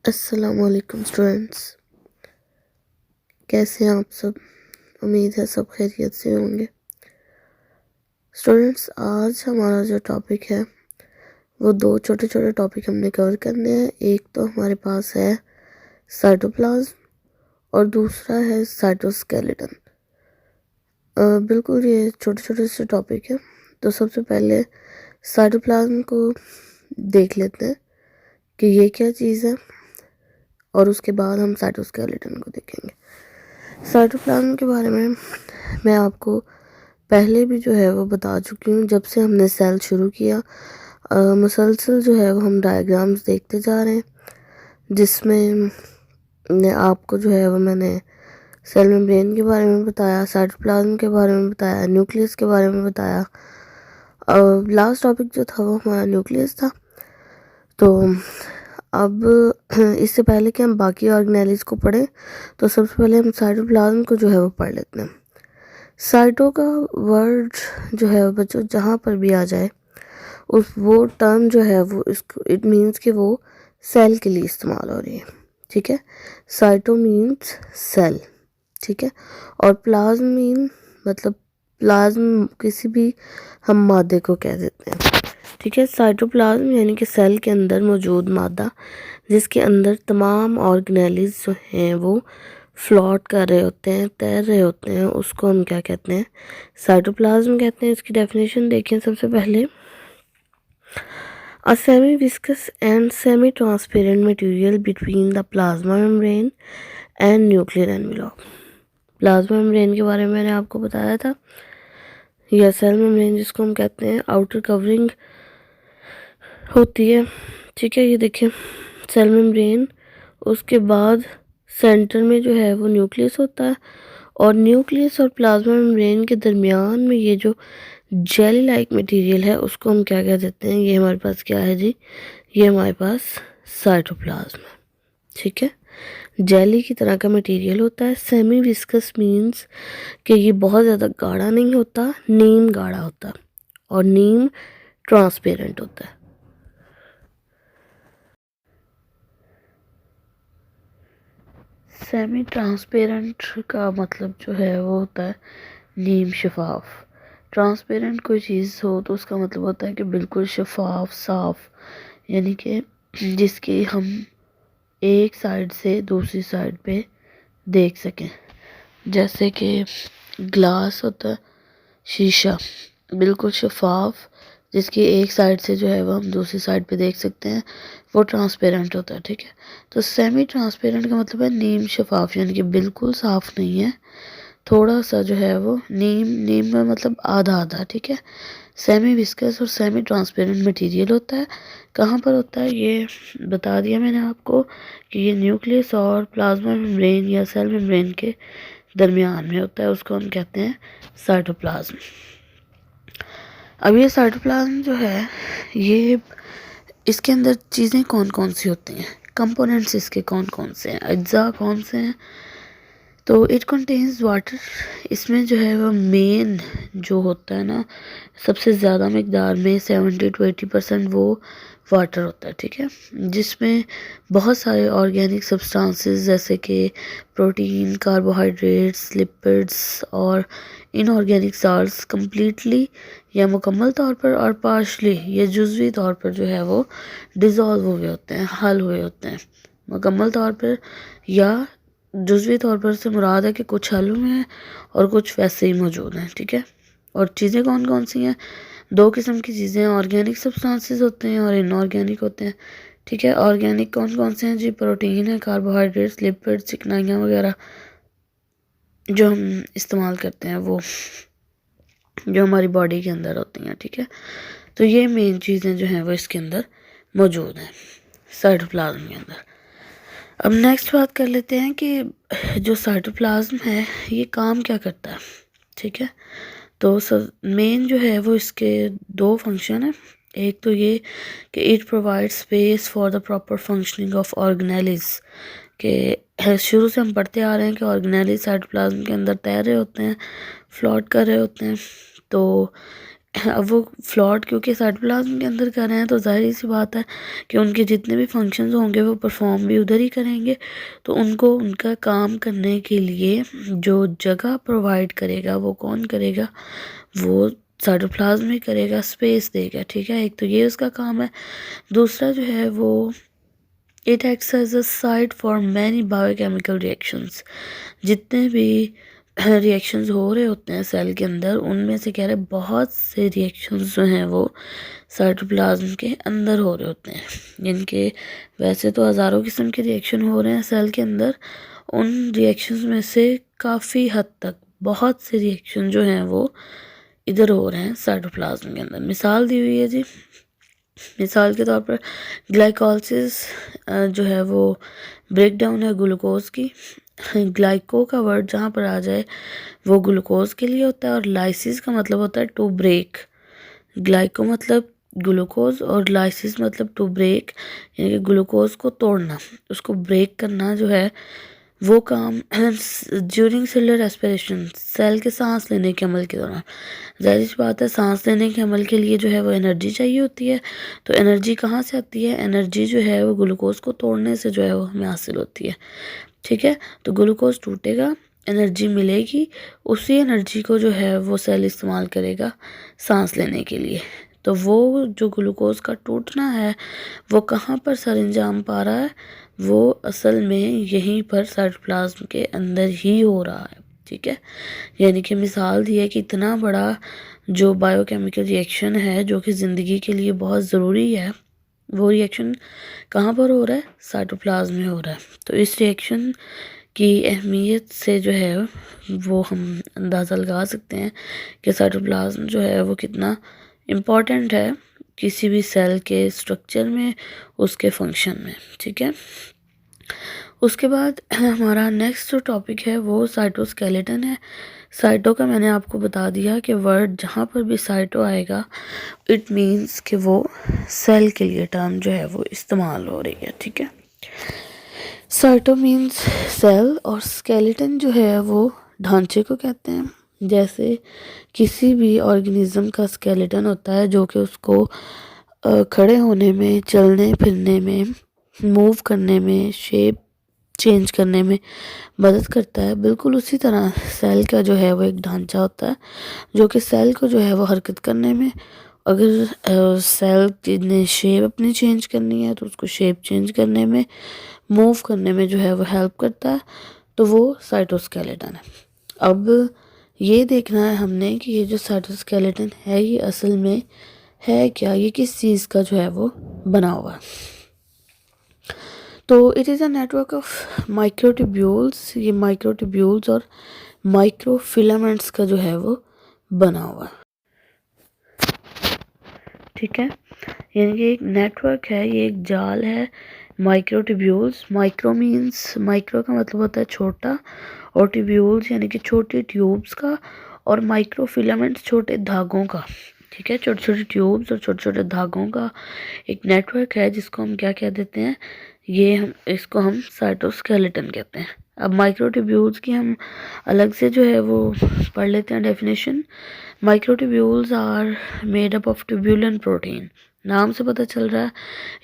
अस्सलामुअलैकुम स्टूडेंट्स, कैसे हैं आप सब। उम्मीद है सब खैरियत से होंगे। स्टूडेंट्स, आज हमारा जो टॉपिक है वो दो छोटे छोटे टॉपिक हमने कवर करने हैं। एक तो हमारे पास है साइटोप्लाज्म और दूसरा है साइटोस्केलेटन। बिल्कुल ये छोटे छोटे से टॉपिक है। तो सबसे पहले साइटोप्लाज्म को देख लेते हैं कि ये क्या चीज़ है, और उसके बाद हम साइटोस्केलेटन को देखेंगे। साइटोप्लाज्म के बारे में मैं आपको पहले भी जो है वो बता चुकी हूँ। जब से हमने सेल शुरू किया मुसलसल जो है वो हम डायग्राम्स देखते जा रहे हैं, जिसमें आपको जो है वो मैंने सेल मेम्ब्रेन के बारे में बताया, साइटोप्लाज्म के बारे में बताया, न्यूक्लियस के बारे में बताया। लास्ट टॉपिक जो था वो हमारा न्यूक्लियस था। तो अब इससे पहले कि हम बाकी ऑर्गेनेलिज को पढ़ें, तो सबसे पहले हम साइटोप्लाज्म को जो है वो पढ़ लेते हैं। साइटो का वर्ड जो है बच्चों जहाँ पर भी आ जाए उस वो टर्म जो है वो इसको इट मीन्स कि वो सेल के लिए इस्तेमाल हो रही है। ठीक है, साइटो मीन्स सेल। ठीक है, और प्लाज्म मीन मतलब प्लाज्म किसी भी हम मादे को कह देते हैं। ठीक है, साइटोप्लाज्म यानी कि सेल के अंदर मौजूद मादा जिसके अंदर तमाम ऑर्गेनेलिज जो हैं वो फ्लोट कर रहे होते हैं, तैर रहे होते हैं, उसको हम क्या कहते हैं, साइटोप्लाज्म कहते हैं। इसकी डेफिनेशन देखें सबसे पहले। A semi viscous and semi transparent material between the plasma membrane and nuclear envelope. Plasma membrane के बारे में मैंने आपको बताया था, या सेल मेम्ब्रेन जिसको हम कहते हैं, आउटर कवरिंग होती है। ठीक है, ये देखें सेल मेम्ब्रेन, उसके बाद सेंटर में जो है वो न्यूक्लियस होता है, और न्यूक्लियस और प्लाज्मा मेम्ब्रेन के दरमियान में ये जो जेली लाइक मटेरियल है उसको हम क्या कह देते हैं। ये हमारे पास क्या है जी, ये हमारे पास साइटोप्लाज्म है। ठीक है, जेली की तरह का मटेरियल होता है। सेमी विस्कस मीन्स कि ये बहुत ज़्यादा गाढ़ा नहीं होता, नीम गाढ़ा होता है, और नीम ट्रांसपेरेंट होता है। सेमी ट्रांसपेरेंट का मतलब जो है वो होता है नीम शफाफ। ट्रांसपेरेंट कोई चीज़ हो तो उसका मतलब होता है कि बिल्कुल शफाफ, साफ, यानी कि जिसकी हम एक साइड से दूसरी साइड पे देख सकें। जैसे कि ग्लास होता है, शीशा, बिल्कुल शफाफ, जिसकी एक साइड से जो है वो हम दूसरी साइड पे देख सकते हैं, वो ट्रांसपेरेंट होता है। ठीक है, तो सेमी ट्रांसपेरेंट का मतलब है नीम शफाफ, यानी कि बिल्कुल साफ नहीं है, थोड़ा सा जो है वो नीम, नीम में मतलब आधा आधा। ठीक है, सेमी विस्कस और सेमी ट्रांसपेरेंट मटेरियल होता है। कहाँ पर होता है ये बता दिया मैंने आपको कि ये न्यूक्लियस और प्लाज्मा मेम्ब्रेन या सेल मेम्ब्रेन के दरमियान में होता है, उसको हम कहते हैं साइटोप्लाज्म। अब ये साइटोप्लाज्म जो है ये इसके अंदर चीज़ें कौन कौन सी होती हैं, कंपोनेंट्स इसके कौन कौन से हैं, अज्जा कौन से हैं। तो इट कंटेन्स वाटर, इसमें जो है वो मेन जो होता है ना, सबसे ज़्यादा मकदार में 70 to 80% वो वाटर होता है। ठीक है, जिसमें बहुत सारे ऑर्गेनिक सब्सटेंसेस जैसे कि प्रोटीन, कार्बोहाइड्रेट्स, लिपिड्स और इनऑर्गेनिक साल्ट्स कम्प्लीटली या मुकम्मल तौर पर और पार्शली या जुज़वी तौर पर जो है वो डिज़ोल्व हुए होते हैं, हल हुए होते हैं। मुकम्मल तौर पर या जुज़वी तौर पर से मुराद है कि कुछ हल हुए हैं और कुछ वैसे ही मौजूद हैं। ठीक है, और चीज़ें कौन कौन सी हैं, दो किस्म की चीज़ें, ऑर्गेनिक सब्सटेंसेस होते हैं और इनऑर्गेनिक होते हैं। ठीक है, ऑर्गेनिक कौन कौन से हैं जी, प्रोटीन है, कार्बोहाइड्रेट्स, लिपिड्स, चिकनाइयाँ वगैरह जो हम इस्तेमाल करते हैं, वो जो हमारी बॉडी के अंदर होती हैं। ठीक है, तो ये मेन चीज़ें जो हैं वो इसके अंदर मौजूद हैं साइटोप्लाज्म के अंदर। अब नेक्स्ट बात कर लेते हैं कि जो साइटोप्लाज्म है ये काम क्या करता है। ठीक है, तो मेन जो है वो इसके दो फंक्शन है। एक तो ये कि it provide space for the proper functioning of organelles, के शुरू से हम पढ़ते आ रहे हैं कि ऑर्गेनेलिज साइटोप्लाज्म के अंदर तैर रहे होते हैं, फ्लोट कर रहे होते हैं। तो अब वो फ्लॉट क्योंकि साइटोप्लाज्म के अंदर कर रहे हैं तो जाहिर सी बात है कि उनके जितने भी फंक्शंस होंगे वो परफॉर्म भी उधर ही करेंगे। तो उनको उनका काम करने के लिए जो जगह प्रोवाइड करेगा वो कौन करेगा, वो साइटोप्लाज्म ही करेगा, स्पेस देगा। ठीक है, एक तो ये उसका काम है। दूसरा जो है वो it acts as a site for many biochemical reactions. जितने भी रिएक्शंस हो रहे होते हैं सेल के अंदर, उनमें से कह रहे बहुत से रिएक्शंस जो हैं वो साइटोप्लाज्म के अंदर हो रहे होते हैं, जिनके वैसे तो हज़ारों किस्म के रिएक्शन हो रहे हैं सेल के अंदर। उन रिएक्शंस में से काफ़ी हद तक बहुत से रिएक्शन जो हैं वो इधर हो रहे हैं साइटोप्लाज्म के अंदर। मिसाल दी हुई है जी, मिसाल के तौर पर ग्लाइकोलिसिस जो है वो ब्रेक डाउन है ग्लूकोज की। ग्लाइको का वर्ड जहाँ पर आ जाए वो ग्लूकोज के लिए होता है, और लाइसिस का मतलब होता है टू ब्रेक। ग्लाइको मतलब ग्लूकोज और लाइसिस मतलब टू ब्रेक, यानी कि ग्लूकोज को तोड़ना, उसको ब्रेक करना जो है वो काम ड्यूरिंग सेलुलर रेस्पिरेशन, सेल के सांस लेने के अमल के दौरान। जाहिर सी बात है सांस लेने के अमल के लिए जो है वो एनर्जी चाहिए होती है। तो एनर्जी कहाँ से आती है? एनर्जी जो है वो ग्लूकोज को तोड़ने से जो है वो हमें हासिल होती है। ठीक है, तो ग्लूकोज टूटेगा, एनर्जी मिलेगी, उसी एनर्जी को जो है वो सेल इस्तेमाल करेगा सांस लेने के लिए। तो वो जो ग्लूकोज का टूटना है वो कहाँ पर सरंजाम पा रहा है? वो असल में यहीं पर साइटोप्लाज्म के अंदर ही हो रहा है। ठीक है, यानी कि मिसाल दी है कि इतना बड़ा जो बायोकेमिकल रिएक्शन है जो कि ज़िंदगी के लिए बहुत ज़रूरी है, वो रिएक्शन कहाँ पर हो रहा है? साइटोप्लाज्म में हो रहा है। तो इस रिएक्शन की अहमियत से जो है वो हम अंदाज़ा लगा सकते हैं कि साइटोप्लाज्म जो है वो कितना इम्पॉर्टेंट है किसी भी सेल के स्ट्रक्चर में, उसके फंक्शन में। ठीक है, उसके बाद हमारा नेक्स्ट जो टॉपिक है वो साइटोस्केलेटन है। साइटो का मैंने आपको बता दिया कि वर्ड जहाँ पर भी साइटो आएगा इट मीन्स कि वो सेल के लिए टर्म जो है वो इस्तेमाल हो रही है। ठीक है, साइटो मीन्स सेल, और स्केलेटन जो है वो ढांचे को कहते हैं। जैसे किसी भी ऑर्गेनिज्म का स्केलेटन होता है जो कि उसको खड़े होने में, चलने फिरने में, मूव करने में, शेप चेंज करने में मदद करता है। बिल्कुल उसी तरह सेल का जो है वो एक ढांचा होता है जो कि सेल को जो है वो हरकत करने में, अगर सेल ने शेप अपनी चेंज करनी है तो उसको शेप चेंज करने में, मूव करने में जो है वो हेल्प करता है। तो वो साइटोस्केलेटन है। अब ये देखना है हमने कि ये जो साइटोस्केलेटन है ये असल में है क्या, ये किस चीज़ का जो है वो बना हुआ है। तो it is a network of microtubules. ये माइक्रोट्यूब्यूल्स और माइक्रोफिलामेंट्स का जो है वो बना हुआ है। ठीक है, यानी कि एक नेटवर्क है, ये एक जाल है माइक्रोट्यूब्यूल्स। माइक्रो मीन्स, माइक्रो का मतलब होता है छोटा, और ट्यूब्यूल्स यानी कि छोटे ट्यूब्स का, और माइक्रोफिलामेंट्स छोटे धागों का। ठीक है, छोटे छोटे ट्यूब्स और छोटे छोटे धागों का एक नेटवर्क है जिसको हम क्या कह देते हैं? इसको हम साइटोस्केलेटन कहते हैं। अब माइक्रोट्यूब्यूल्स की हम अलग से जो है वो पढ़ लेते हैं definition. Microtubules are made up of tubulin protein. नाम से पता चल रहा है,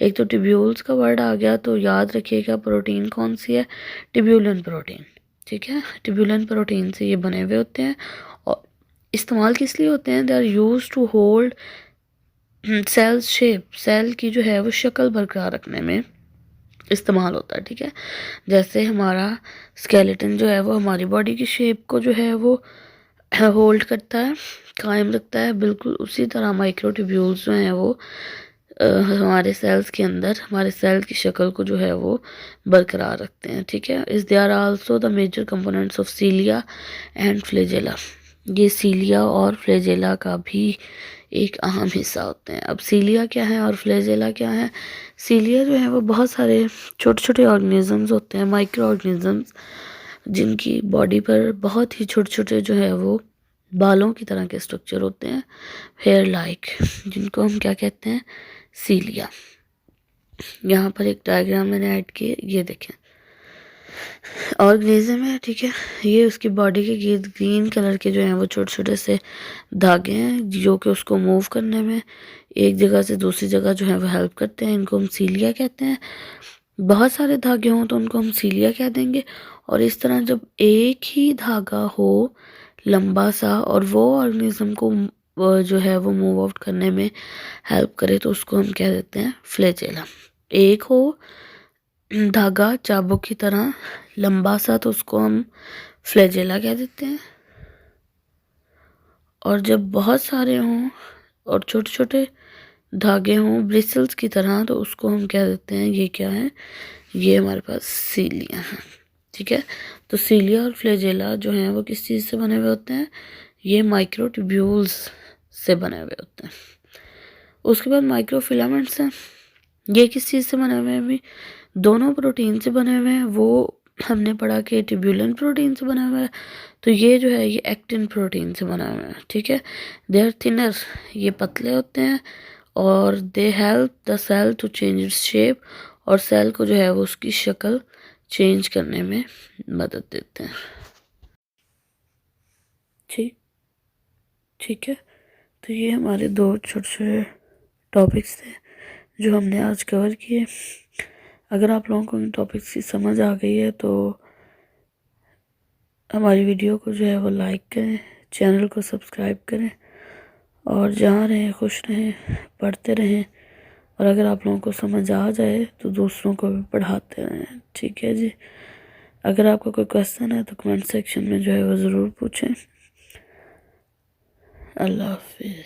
एक तो ट्यूब्यूल्स का वर्ड आ गया तो याद रखिएगा प्रोटीन कौन सी है? ट्यूब्यूलन प्रोटीन। ठीक है, ट्यूब्यूलन प्रोटीन से ये बने हुए होते हैं। और इस्तेमाल किस लिए होते हैं? They are use to hold cells shape. Cell की जो है वो शक्ल बरकरार रखने में इस्तेमाल होता है। ठीक है, जैसे हमारा स्केलेटन जो है वो हमारी बॉडी की शेप को जो है वो होल्ड करता है, कायम रखता है, बिल्कुल उसी तरह माइक्रोट्यूब्यूल्स जो हैं वो हमारे सेल्स के अंदर हमारे सेल की शक्ल को जो है वो बरकरार रखते हैं। ठीक है, इस they are also the major components of cilia and flagella. ये सीलिया और फ्लेजेला का भी एक अहम हिस्सा होते हैं। अब सीलिया क्या है और फ्लेजेला क्या है? सीलिया जो है वो बहुत सारे छोटे छोटे ऑर्गेनिजम्स होते हैं, माइक्रो ऑर्गेनिजम्स, जिनकी बॉडी पर बहुत ही छोटे छोटे जो है वो बालों की तरह के स्ट्रक्चर होते हैं, हेयर लाइक, जिनको हम क्या कहते हैं? सीलिया। यहाँ पर एक डायग्राम मैंने ऐड की, ये देखें। ऑर्गेनिज्म है, ठीक है। ये उसकी बॉडी के गिर्द ग्रीन कलर के जो हैं वो छोटे छोटे से धागे हैं जो कि उसको मूव करने में एक जगह से दूसरी जगह जो है वो हेल्प करते हैं। इनको हम सीलिया कहते हैं। बहुत सारे धागे हों तो उनको हम सीलिया कह देंगे। और इस तरह जब एक ही धागा हो लंबा सा और वो ऑर्गेनिज्म को जो है वो मूव आउट करने में हेल्प करे तो उसको हम कह देते हैं फ्लैजेला। एक हो धागा चाबुक की तरह लंबा सा तो उसको हम फ्लैजेला कह देते हैं। और जब बहुत सारे हों और छोटे छोटे धागे हों ब्रिसल्स की तरह तो उसको हम कह देते हैं, ये क्या है, ये हमारे पास सीलिया है, ठीक है। तो सीलिया और फ्लैजेला जो हैं वो किस चीज़ से बने हुए होते हैं, ये माइक्रोट्यूब्यूल्स से बने हुए होते हैं। उसके बाद माइक्रोफिलामेंट्स हैं, ये किस चीज़ से बने हुए हैं, अभी दोनों प्रोटीन से बने हुए हैं। वो हमने पढ़ा कि ट्यूबुलिन प्रोटीन से बना हुआ है, तो ये जो है ये एक्टिन प्रोटीन से बना हुआ है, ठीक है। दे आर थिनर, ये पतले होते हैं और they help the cell to change its shape, और सेल को जो है वो उसकी शक्ल चेंज करने में मदद देते हैं, ठीक ठीक है। तो ये हमारे दो छोटे छोटे टॉपिक्स थे जो हमने आज कवर किए। अगर आप लोगों को इन टॉपिक्स की समझ आ गई है तो हमारी वीडियो को जो है वो लाइक करें, चैनल को सब्सक्राइब करें और जहाँ रहें खुश रहें, पढ़ते रहें। और अगर आप लोगों को समझ आ जाए तो दूसरों को भी पढ़ाते रहें, ठीक है जी। अगर आपका कोई क्वेश्चन है तो कमेंट सेक्शन में जो है वो ज़रूर पूछें। अल्लाह हाफिज़।